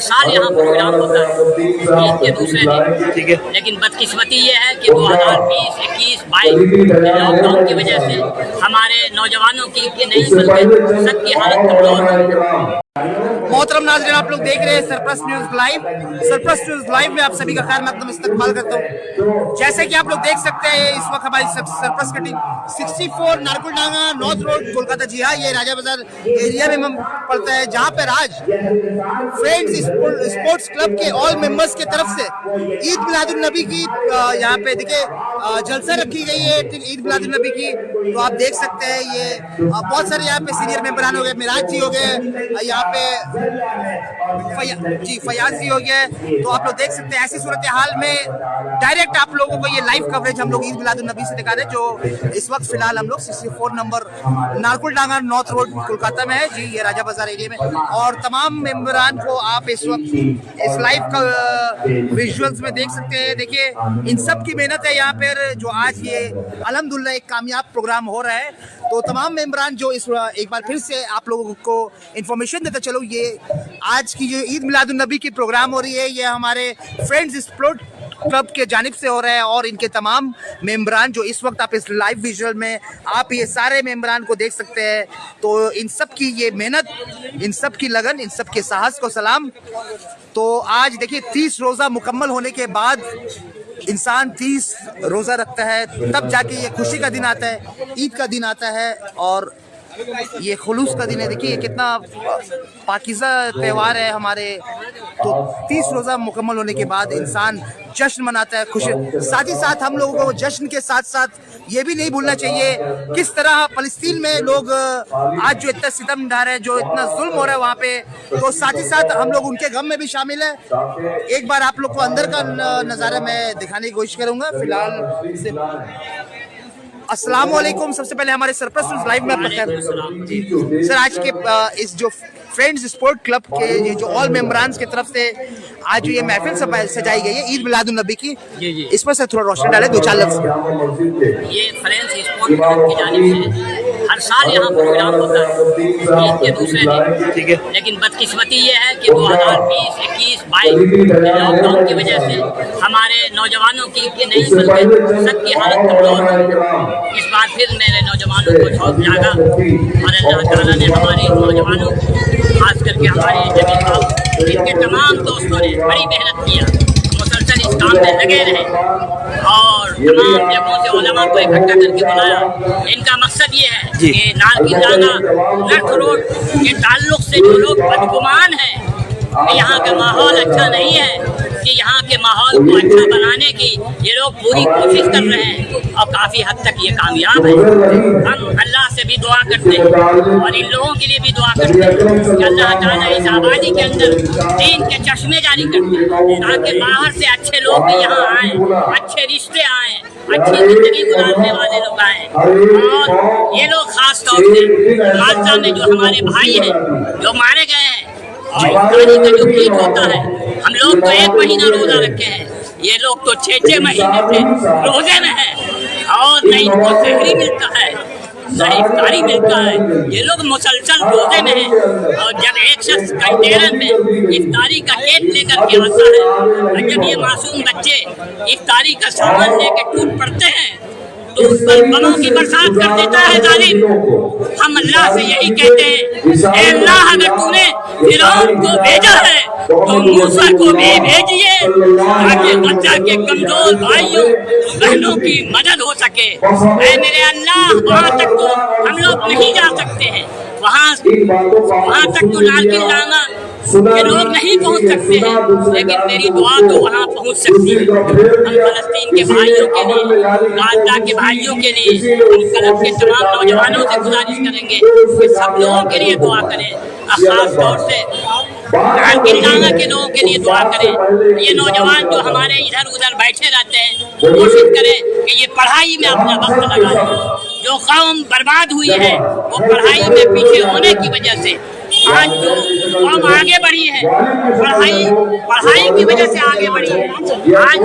साल यहाँ प्रोग्राम होता है ईद के दूसरे दिन, ठीक है। लेकिन बदकिस्मती ये है कि 2020, 21, 22 लॉकडाउन की वजह से हमारे नौजवानों की नहीं बल्कि सबकी हालत कमजोर है। मोहतरम नाज़रीन, आप लोग देख रहे हैं surplus news live. Surplus news live में आप सभी का खैर मकदम इस्तकबाल करता हूँ। जैसे कि आप लोग देख सकते हैं इस वक्त हमारी सरप्लस की टीम 64 नारकुलडांगा नॉर्थ रोड कोलकाता, जी हाँ, ये राजा बाजार एरिया में पड़ता है, जहाँ पर आज फ्रेंड्स स्पोर्ट्स क्लब के ऑल मेंबर्स की तरफ से ईद मिलादुन नबी की यहाँ पे देखिए जलसा रखी गई है ईद मिलादुन नबी की। तो आप देख सकते हैं ये बहुत सारे यहाँ पे सीनियर मेंबरान हो गए, मिराज जी हो गए, यहाँ पे फयाज जी हो गए। तो आप लोग देख सकते हैं ऐसी सूरत हाल में डायरेक्ट आप लोगों को ये लाइव कवरेज हम लोग ईद मिलादुन नबी से दिखा रहे हैं, जो इस वक्त फिलहाल हम लोग 64 नंबर नारकुलडांगा नॉर्थ रोड कोलकाता में है जी, ये राजा बाजार एरिया में। और तमाम मेंबरान को आप इस वक्त इस लाइव का विजुअल्स में देख सकते हैं। देखिए इन सब की मेहनत है यहाँ पर, जो आज ये अल्हम्दुलिल्लाह एक कामयाब प्रोग्राम हो रहा है। तो तमाम मेंबरान जो इस एक बार फिर से आप लोगों को इन्फॉर्मेशन देता चलो, ये आज की जो ईद मिलादुन नबी की प्रोग्राम हो रही है ये हमारे फ्रेंड्स स्पोर्ट्स क्लब के जानिब से हो रहा है। और इनके तमाम मेंबरान जो इस वक्त आप इस लाइव विजुअल में आप ये सारे मेंबरान को देख सकते हैं। तो इन सब की ये मेहनत, इन सब की लगन, इन सब के साहस को सलाम। तो आज देखिए 30 रोज़ा मुकम्मल होने के बाद इंसान 30 रोज़ा रखता है, तब जाके ये खुशी का दिन आता है, ईद का दिन आता है और ये खुलूस का दिन है। देखिए कितना पाकीज़ा त्यौहार है हमारे। तो 30 रोज़ा मुकम्मल होने के बाद इंसान जश्न मनाता है, खुश। साथ ही साथ हम लोगों को जश्न के साथ साथ ये भी नहीं भूलना चाहिए किस तरह फ़लस्तीन में लोग आज जो इतना सितम ढा रहे हैं, जो इतना जुल्म हो रहा है वहाँ पे, तो साथ ही साथ हम लोग उनके गम में भी शामिल है। एक बार आप लोग को अंदर का नज़ारा मैं दिखाने की कोशिश करूँगा। फिलहाल अस्सलाम वालेकुम। सबसे पहले हमारे सरप्लस न्यूज़ लाइव में आपका सर, आज के इस जो फ्रेंड्स स्पोर्ट क्लब के ये जो ऑल मेंबरान की तरफ से आज ये महफिल सजाई गई है ईद मिलादुन नबी की, इस पर से थोड़ा रोशनी डाले, 2-4 लफ्ज़। ये फ्रेंड्स स्पोर्ट क्लब की जानिब से हर साल यहाँ प्रोग्राम होता है ईद के दूसरे दिन, ठीक है। लेकिन बदकिस्मती ये है कि 2020, 21, 22 लॉकडाउन की वजह से हमारे नौजवानों की नहीं बल्कि सबकी हालत कमजोर है। इस बार फिर मेरे नौजवानों को शौक जागा और अल्लाह ताला ने हमारे नौजवानों, खास करके हमारे जमीन साहब, इनके तमाम दोस्तों ने बड़ी मेहनत किया, मुसलसल इस काम में लगे रहे और तमाम जगहों से उलमा को इकट्ठा करके बुलाया। इनका मकसद ये है कि नारकुलडांगा नॉर्थ रोड के ताल्लुक से जो लोग बदगुमान हैं कि यहाँ का माहौल अच्छा नहीं है, कि यहाँ के माहौल को अच्छा बनाने की ये लोग पूरी कोशिश कर रहे हैं और काफ़ी हद तक ये कामयाब है। हम अल्लाह से भी दुआ करते हैं और इन लोगों के लिए भी दुआ करते हैं कि अल्लाह ताला इस आबादी के अंदर दीन के चश्मे जारी करते हैं, ताकि बाहर से अच्छे लोग भी यहाँ आएँ, अच्छे रिश्ते आएँ, अच्छी जिंदगी गुजारने वाले लोग आएँ। और ये लोग खास तौर से गाज़ा में जो हमारे भाई हैं जो मारे गए हैं, और इफ्तारी का जो ईद होता है, हम लोग तो 1 महीना रोज़ा रखे हैं, ये लोग तो 6-6 महीने से रोज़े में हैं और न इनको सहरी मिलता है न इफ्तारी मिलता है। ये लोग मुसलसल रोज़े में हैं और जब एक शख्स कंटेनर में इफ्तारी का केक लेकर के आता है और जब ये मासूम बच्चे इफ्तारी का सामान लेकर टूट पड़ते हैं तो उस पर बमों की बरसात कर देता है जालिम। हम अल्लाह से यही कहते हैं, ऐ अल्लाह अगर तूने फिरौन को भेजा है तो मूसा को भी भेजिए ताकि गज़ा के कमजोर भाइयों बहनों की मदद हो सके। ऐ मेरे अल्लाह, वहाँ तक तो हम लोग नहीं जा सकते हैं, वहाँ तक तो नारकुलडांगा के लोग नहीं पहुँच सकते हैं, लेकिन मेरी दुआ तो वहाँ पहुँच सकती है। हम फ़लस्तीन के भाइयों के लिए, गाज़ा के भाइयों के लिए, हम क्लब के तमाम नौजवानों से गुजारिश करेंगे कि सब लोगों के लिए दुआ करें, खास तौर से नारकुलडांगा के लोगों के लिए दुआ करें। ये नौजवान जो हमारे इधर उधर बैठे रहते हैं, कोशिश करें कि ये पढ़ाई में अपना वक्त लगाएं। जो कौम बर्बाद हुई है वो पढ़ाई में पीछे होने की वजह से आज जो कौम आगे बढ़ी है, पढ़ाई की वजह से आगे बढ़ी है। आज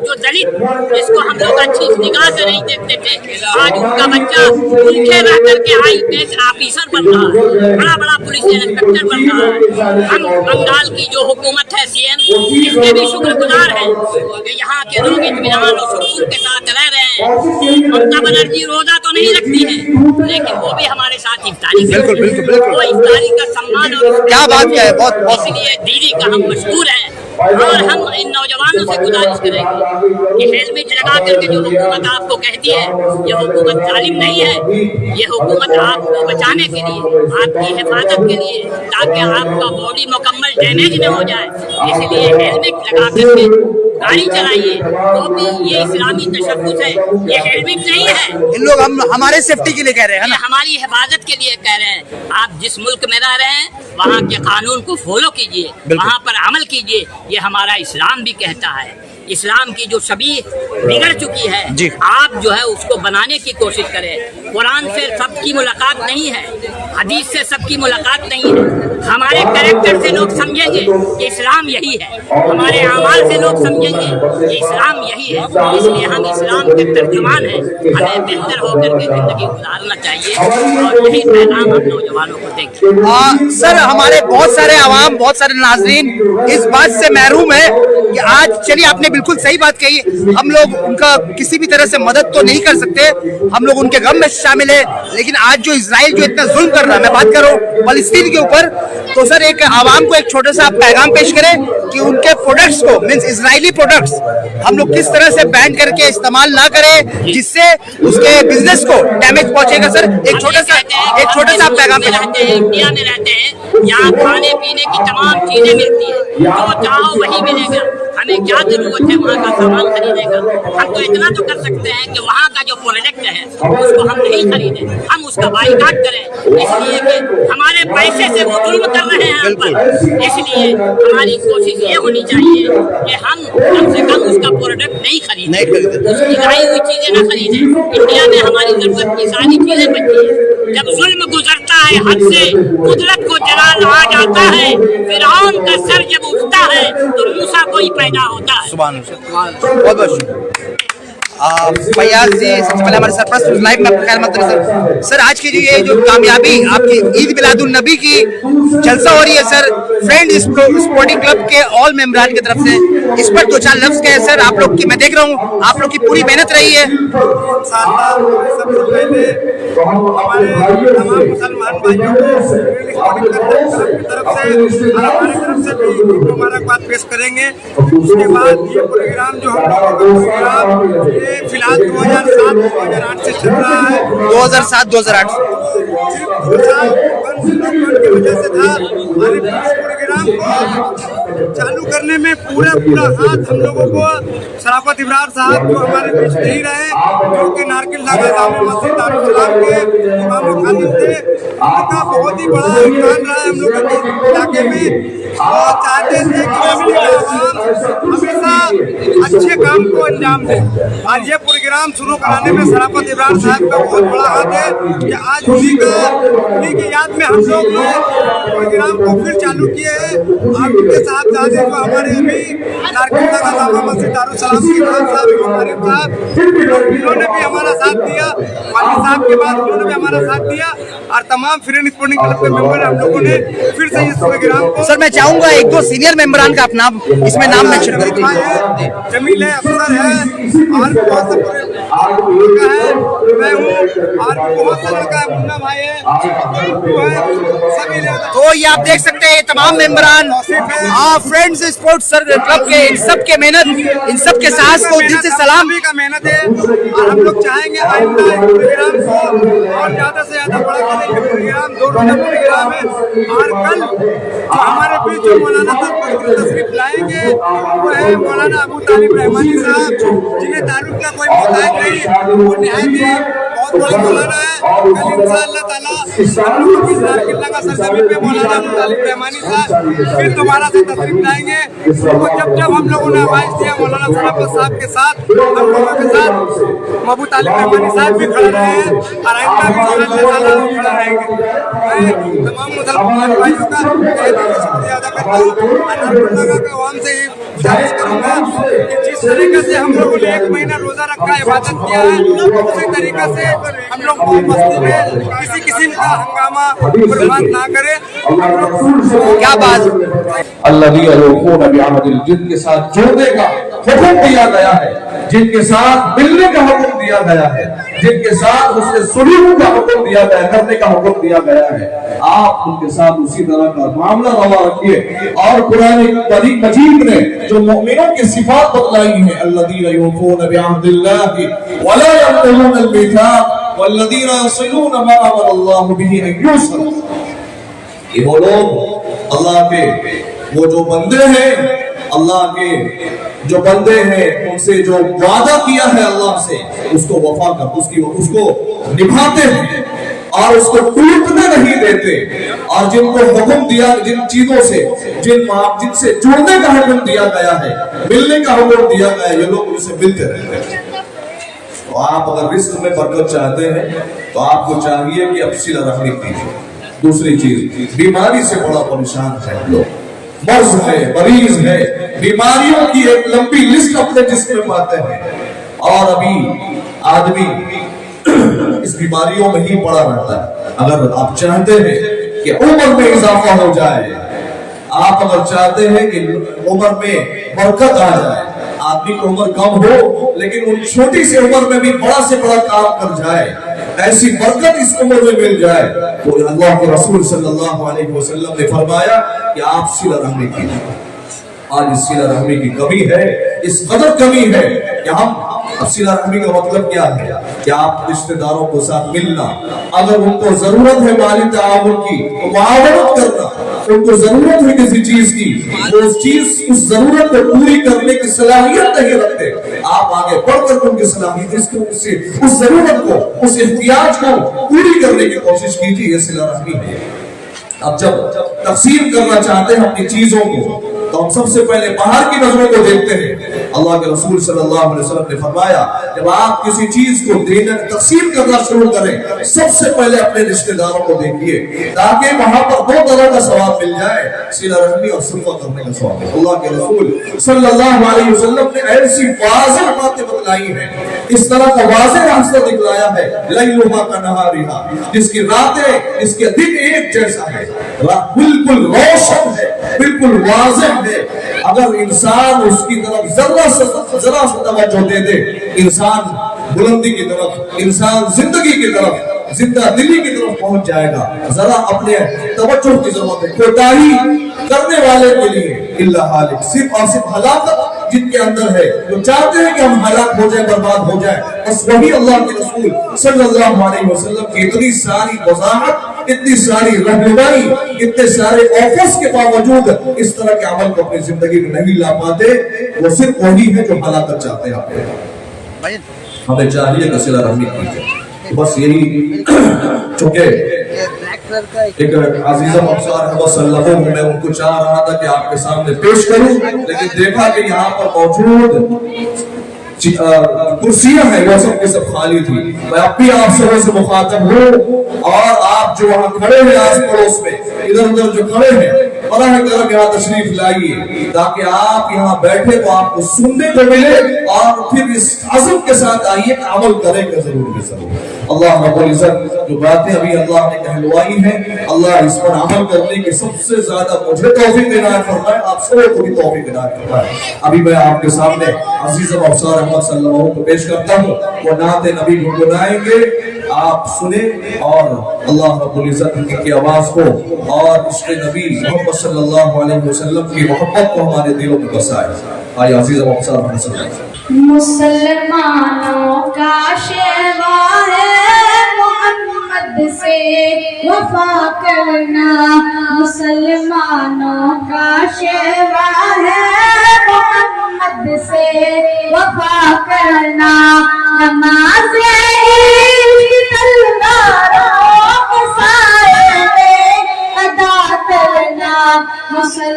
जो दलित जिसको हम लोग अच्छी निगाह से नहीं देखते थे, आज उनका बच्चा भूखे रह करके IPS ऑफिसर बन रहा है, बड़ा बड़ा पुलिस इंस्पेक्टर बन रहा है। हम बंगाल की जो हुकूमत है CM, इसके भी शुक्रगुजार हैं कि यहाँ के लोग इत्मीनान और सुकून के साथ रह रहे हैं। ममता बनर्जी रोजा तो नहीं रखती है, लेकिन वो भी हमारे साथ इफ्तारी करती है। बिल्कुल। वो इफ्तारी का सम्मान और क्या बात है, बहुत इसलिए दीदी का हम मशहूर हैं। और हम इन नौजवानों से गुजारिश करेंगे कि हेलमेट लगा करके जो हुकूमत आपको कहती है, ये हुकूमत जालिम नहीं है, ये हुकूमत आपको बचाने के लिए, आपकी हिफाजत के लिए, ताकि आपका बॉडी मुकम्मल डैमेज न हो जाए, इसलिए हेलमेट लगा करके गाड़ी चलाइए। तो भी ये इस्लामी तशद्दुद है, ये हेलमेट नहीं है। इन लोग हम हमारे सेफ्टी के लिए कह रहे हैं ये ना। हमारी हिफाजत के लिए कह रहे हैं। आप जिस मुल्क में रह रहे हैं वहाँ के कानून को फॉलो कीजिए, वहाँ पर अमल कीजिए। ये हमारा इस्लाम भी कहता है। इस्लाम की जो छवि बिगड़ चुकी है, आप जो है उसको बनाने की कोशिश करें। कुरान से सबकी मुलाकात नहीं है, हदीस से सबकी मुलाकात नहीं है। हमारे कैरेक्टर से लोग समझेंगे कि इस्लाम यही है, हमारे अमाल से लोग समझेंगे कि इस्लाम यही है। इसलिए हम इस्लाम के तर्जुमान हैं, हमें बेहतर होकर के जिंदगी गुजारना चाहिए और यही पैगाम हम नौजवानों को देंगे। सर, हमारे बहुत सारे आवाम, बहुत सारे नाजरीन इस बात से महरूम है कि आज, चलिए आपने बिल्कुल सही बात कही, हम लोग उनका किसी भी तरह से मदद तो नहीं कर सकते, हम लोग उनके गम में शामिल है, लेकिन आज जो इजराइल जो इतना जुल्म कर रहा है, मैं बात कर रहा हूँ फलस्तीन के ऊपर, तो सर एक आवाम को एक छोटा सा पैगाम पेश करें कि उनके प्रोडक्ट्स को, मींस इजरायली प्रोडक्ट्स हम लोग किस तरह से बैन करके इस्तेमाल ना करें जिससे उसके बिजनेस को डैमेज पहुंचेगा। सर एक छोटा सा पैगाम पेश करें। इंडिया में रहते हैं, यहाँ खाने पीने की तमाम चीजें मिलती है, जो चाहो वही मिलेगा। हमें क्या जरूरत है वहाँ का सामान खरीदने का? हम तो इतना तो कर सकते हैं कि वहाँ का जो प्रोडक्ट है उसको हम नहीं खरीदें, हम उसका बाइकाट करें, इसलिए कि हमारे पैसे से वो जुल्म कर रहे हैं हम पर। इसलिए हमारी कोशिश ये होनी चाहिए कि हम कम से कम उसका प्रोडक्ट नहीं खरीदें, उसकी लाई हुई चीजें न खरीदें। इंडिया में हमारी जरूरत की सारी चीजें बनती है। जब जुल्म गुजरता है हद से, कुदरत को जलाल आ जाता है, फिरौन का सर जब उठता है तो मूसा कोई पैदा होता है। बहुत बहुत फैयाज जी, सबसे पहले हमारे सरपरस्त लाइव में आपका ख्याल मकदम सर। आज की जो ये जो कामयाबी आपकी ईद मिलादुन नबी की जलसा हो रही है सर, फ्रेंड्स स्पोर्टिंग क्लब के ऑल मेंबरान की तरफ से, इस पर दो चार लफ्ज कहे सर। आप लोग की, मैं देख रहा हूँ आप लोग की पूरी मेहनत रही है। सबसे पहले हमारे तमाम मुसलमान भाइयों को तरफ से और हमारी तरफ से भी मुबारकबाद पेश करेंगे। उसके बाद ये प्रोग्राम जो हम लोगों का प्रोग्राम फिलहाल 2007-2008 से चल रहा है। 2007-2008 सिर्फ 2 साल की वजह से था। हमारे प्रोग्राम को चालू करने में पूरा हाथ हम लोगों को शराफत इब्रार साहब जो हमारे बीच नहीं रहे, जो कि नारकिल नागा जामा मस्जिद दारुल सलाम के इमाम खालिद थे, उनका बहुत ही बड़ा योगदान रहा है हम लोगों के इलाके में। और चाहते थे कि हमेशा अच्छे काम को अंजाम दें, और ये प्रोग्राम शुरू कराने में शराफत इब्रार साहब का बहुत बड़ा हाथ है कि आज उन्हीं की याद में हम लोग प्रोग्राम को फिर चालू किए हैं। और उनके साहबजादे जो हमारे अभी नारकिल नागा जामा मस्जिद दारुल सलाम के इमाम साहब इन्होंने भी हमारा साथ दिया, वाली साहब के बाद उन्होंने भी हमारा साथ दिया, और तमाम फ्रेंड स्पोर्टिंग क्लब के मेंबर हम लोगों ने फिर से इस प्रोग्राम को। सर मैं चाहूंगा एक दो सीनियर मेंबरान का अपना इसमें नाम मेंशन कर दीजिए। जमील है, अफसर है, और बहुत से लड़का है, मैं हूँ, और बहुत से लड़का है, मुन्ना भाई है, सभी तो ये आप देख सकते हैं तमाम मेंबरान फ्रेंड्स स्पोर्ट्स क्लब के, इन सब के मेहनत, इन सब के साथ को दिल से सलाम का मेहनत है। और हम लोग चाहेंगे आइंदा प्रोग्राम को और ज्यादा से ज्यादा बड़ा करेंगे। प्रोग्राम 2 रोजा प्रोग्राम है, और कल जो हमारे बीच जो मौलाना तशरीफ लाएंगे वो है मौलाना अबू तालिब रहमानी साहब, जिन्हें दारू का कोई मोहताज नहीं, वो निहायत ही बहुत बड़ा मौलाना है। कल इंशाअल्लाह ताला हम लोग की नारकिल्ला का सरजमीन पे मौलाना मुतालिब रहमानी साहब फिर दोबारा से तशरीफ लाएंगे। तो जब हम लोगों ने आवाज दिया मौलाना सराफत साहब के साथ, हम लोगों के साथ महबू तालिब रहमानी साहब भी खड़े रहे हैं और आइंदा भी इंशाअल्लाह ताला खड़ा रहेंगे। मैं तमाम मुसलमान भाइयों का शुक्रिया अदा करता हूँ। नारकुल्ला के अवाम से ये गुजारिश करूँगा कि जिस तरीके से हम लोगों ने 1 महीना रोजा रखा, इबादत किया है, उसी तरीके से हम लोग मस्ती में किसी किस्म का हंगामा बर्बाद ना करें। क्या बात, जिनके साथ जोड़ने का हुक्म दिया गया है, जिनके साथ मिलने का हुक्म दिया गया है, जिनके साथ उसने सुलूह का हुक्म दिया गया, करने का हुक्म दिया गया है, आप उनके साथ उसी तरह का मामला रवा रखिए। और कुरान मजीद ने जो मोमिनों की सिफात बतलाई है, अल्लज़ीना युफ़ूना बिअहदिल्लाहि वला यनक़ुज़ूना अल-मीसाक़ वल्लज़ीना यसिलूना मा अमरल्लाहु बिही अन युसल। ये वो लोग अल्लाह के वो जो बंदे हैं, अल्लाह के जो बंदे हैं, उनसे जो वादा किया है अल्लाह से, उसको वफा कर उसको निभाते हैं और उसको टूटने नहीं देते। और जिनको हुक्म दिया, जिन चीजों से जिनसे जुड़ने का हुक्म दिया गया है, मिलने का हुक्म दिया गया है, ये लोग उनसे मिलते रहते हैं। तो आप अगर रिस्क में बरकत चाहते हैं तो आपको चाहिए कि अब सिला रहमी कीजिए। दूसरी चीज, बीमारी से बड़ा परेशान है लोग, मर्ज है, मरीज है, बीमारियों की एक लंबी लिस्ट अपने जिस्म में पाते हैं और अभी आदमी इस बीमारियों में ही पड़ा रहता है। अगर आप चाहते हैं कि उम्र में इजाफा हो जाए, आप अगर चाहते हैं कि उम्र में बरकत आ जाए, आदमी की उम्र कम हो लेकिन उन छोटी सी उम्र में भी बड़ा से बड़ा काम कर जाए, ऐसी बरकत इस उम्र में मिल जाए, तो अल्लाह के रसूल सल्लल्लाहु अलैहि वसल्लम ने फरमाया कि आप सिला रहमी कीजिए। आज इस सिला रहमी की कमी है, इस कदर कमी है कि हम अब सिला रहमी का मतलब क्या है कि आप रिश्तेदारों के साथ मिलना, अगर उनको जरूरत है माली ताआवुन की तो मुआवनत करना, उनको जरूरत है किसी चीज की तो उस जरूरत को पूरी करने की सलाहियत नहीं रखते, आप आगे बढ़कर उनकी सलाहियत उस जरूरत को, उस इख्तियाज को पूरी करने की कोशिश कीजिए। ये सिला रहमी है। अब जब तकसीम करना चाहते हैं अपनी चीजों को तो हम सबसे पहले बाहर की नजरों को देखते हैं। अल्लाह के रसूल सल्लल्लाहु अलैहि वसल्लम ने फरमाया, जब आप किसी चीज को देना तकसीम करना शुरू करें, सबसे पहले अपने रिश्तेदारों को देखिए ताकि वहां पर 2 तरह का सवाब मिल जाए, सिला रहमी और सुलह करने का सवाब। अल्लाह के रसूल सल्लल्लाहु अलैहि वसल्लम ने ऐसी वाज़ेह बातें बतलाई हैं, इस तरह का वाज़ेह रास्ता दिखलाया है, लैलुहा का नहारिहा, जिसकी रातें इसके दिन एक जैसा है, बिल्कुल रोशन है, बिल्कुल वाज़ेह है। अगर इंसान उसकी तरफ जरा सा तवज्जो दे दे, इंसान बुलंदी की तरफ, इंसान जिंदगी की तरफ, जिंदा दिली की तरफ पहुंच जाएगा। जरा अपने तवज्जो की जरूरत है। कोताही करने वाले के लिए इल्ला हालिक, सिर्फ और सिर्फ हलाकत जिनके अंदर है, जो चाहते हैं कि हम हलाक हो जाए, बर्बाद हो जाए, बस वही अल्लाह के रसूल सल्लल्लाहु अलैहि वसल्लम की इतनी सारी वजाहत, इतनी सारी रहनुमाई, इतने सारे ऑफर्स के बावजूद इस तरह के अमल को अपनी जिंदगी में नहीं ला पाते, वो सिर्फ वही है जो हलाकत चाहते हैं। हमें चाहिए कि सिला रहमी कीजिए। बस यही, चूंकि एक अजीज़ अफसार मैं उनको चाह रहा था कि आपके सामने पेश करूं, लेकिन देखा कि यहाँ पर मौजूद कुर्सियां हैं वो सब के सब खाली थी। मैं अब भी आप सबों से मुखातब हूँ और आप जो वहाँ खड़े हैं आस पड़ोस में, इधर उधर जो खड़े हैं, बड़ा है करम यहाँ तशरीफ लाइए ताकि आप यहाँ बैठे तो आपको सुनने को मिले और फिर इस अज़म के साथ आइए कि अमल करेंगे जरूर के जरूर। अल्लाह रब्बुल इज्जत जो बातें अभी अल्लाह ने कहलवाई हैं, अल्लाह इस पर अमल करने की सबसे ज्यादा मुझे तौफीक इनायत फरमाए, आप सबको भी तौफीक इनायत फरमाए। अभी मैं आपके सामने अजीज अफसार अहमद सल्लल्लाहु को पेश करता हूँ, वो नाते नबी गुनगुनाएंगे, आप सुने और अल्लाह रब्बुल इज्जत की आवाज को और इश्क़ नबी मोहम्मद सल्लल्लाहु अलैहि वसल्लम की मोहब्बत को हमारे दिलों में बसाए। आइए अजीज अफसार अहमद मुसलमानों का शेवा है मोहम्मद से वफा करना, मुसलमानों का शेवा है मोहम्मद से वफा करना, नमाज़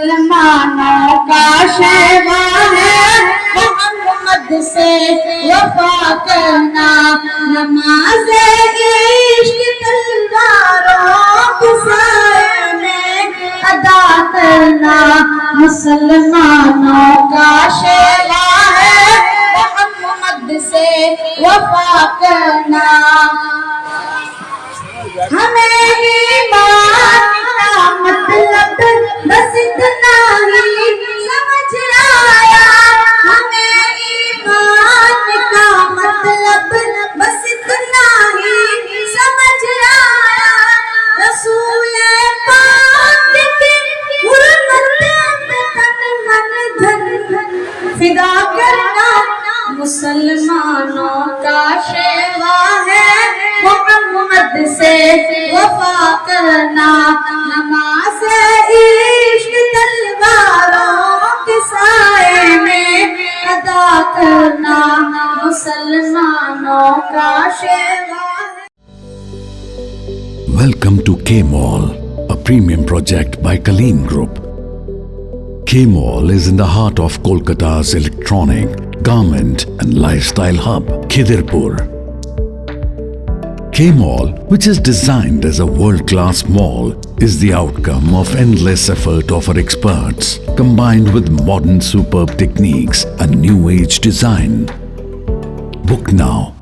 मुसलमानों का शेवा है मोहम्मद से वफा करना नमाज इश्क तलवारों के साए में अदा करना मुसलमानों का शेवा है मोहम्मद से वफा करना हमें ईमान का मतलब बस इतना ही समझ आया हमें ईमान का मतलब बस इतना ही समझ आया रसूल पाक की हुर्मत पे तन मन धन फिदा करना मुसलमानों का शेवा है मोहम्मद से वफा करना नमाज इश्क तलवारों के साए में अदा करना मुसलमानों का शेवा है। Welcome to K-Mall, a premium project by Kaleen Group. K-Mall is in the heart of Kolkata's electronic, garment and lifestyle hub, Khidirpur. K-Mall, which is designed as a world-class mall, is the outcome of endless effort of our experts, combined with modern superb techniques and new age design. Book now